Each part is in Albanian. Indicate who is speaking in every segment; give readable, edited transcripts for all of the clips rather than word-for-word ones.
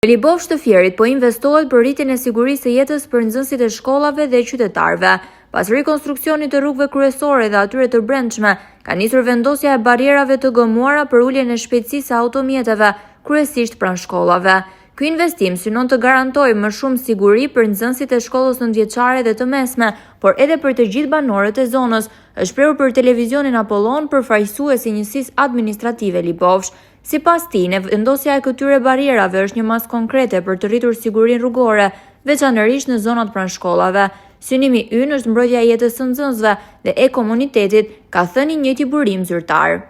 Speaker 1: Libofsh të Fierit po investohet për rritjen e sigurisë së jetës për nxënësit e shkollave dhe qytetarëve. Pas rikonstruksionit të rrugëve kryesore dhe atyre të brendshme, ka nisur vendosja e barierave të gëmuara për uljen e shpejtësisë së automjeteve, kryesisht pranë shkollave. Ky investim synon të garantojë më shumë siguri për nxënësit e shkollës nëntëvjeçare dhe të mesme, por edhe për të gjithë banorët e zonës, është shprehur për televizionin Apollon përfaqësuesi i njësisë administrative Libofsh. Sipas tij, vendosja e këtyre barierave është një masë konkrete për të rritur sigurinë rrugore, veçanërisht në zonat pranë shkollave. Synimi ynë është mbrojtja e jetës së nxënësve dhe e komunitetit, ka thënë i njëjti burim zyrtar.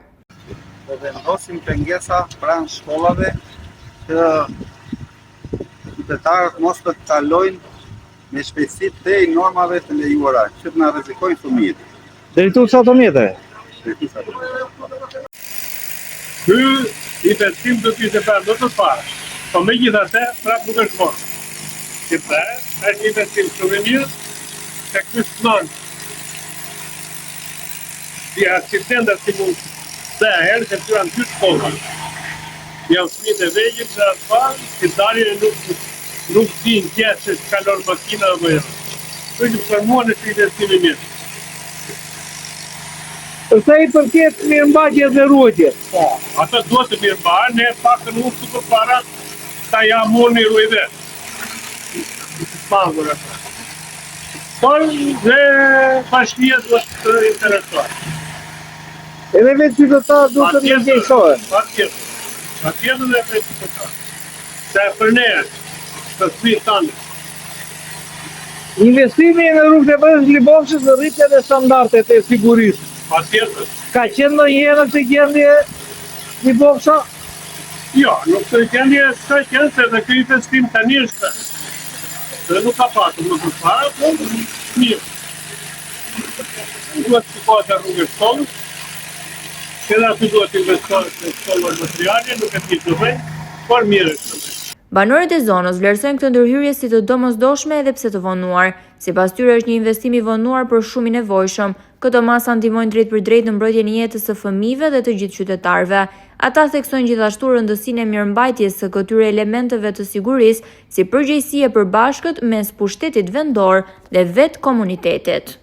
Speaker 2: Do vendosim pengesa pranë shkollave që qytetarët mos të kalojnë me shpejtësi te normave të lejuara, që të na rrezikojnë fëmijët.
Speaker 3: Drejtues automjete.
Speaker 4: Ky investim do të ishte më të parë, po megjithatë prapë nuk është vonë. Sepse është investim shumë i mirë, se ky smon si aksidente si mund të herë se janë dy shkolla. Janë fëmijë të vegjël që asfalt, që dalin nuk din që se kalon makina apo jo. Ky për mua është investim i mirë.
Speaker 3: Përsa i përket mirëmbajtjes dhe ruajtjes.
Speaker 4: Po, ato duhet të mirëmbahen, ne pakën unë për para ta ja morni ruajve. Pangur ato. Por dhe bashkia duhet të interesohet.
Speaker 3: Edhe vetë qytetarët duhet të ndjejsohen.
Speaker 4: Patjetër dhe vetë qytetarët. Se për ne, për fëmijët tanë.
Speaker 3: Investimi në rrugët e brendshme Libofshit dhe rritjen e standardet e sigurisë.
Speaker 4: Patjetër.
Speaker 3: Ka qenë ndonjëherë në gjendje Libofsha?
Speaker 4: Jo, nuk të gjendje s'ka qenë se dhe ky investim tani është. Dhe nuk ka pasur më përpara, por mirë. Duhet të shikohet e rrugë shkollës, edhe aty duhet investohet në shkollën materiale, nuk e di të vend, por mirë është.
Speaker 1: Banorët e zonës vlerësojnë këtë ndërhyrje si të domosdoshme edhe pse të vonuar. Sipas tyre është një investim i vonuar për shumë i nevojshëm. Këto masa ndihmojnë drejt për drejt në mbrojtjen e jetës së fëmijëve dhe të gjithë qytetarëve. Ata theksojnë gjithashtu rëndësinë e mirëmbajtjes së këtyre elementeve të sigurisë si përgjegjësi e përbashkët mes pushtetit vendor dhe vetë komunitetit.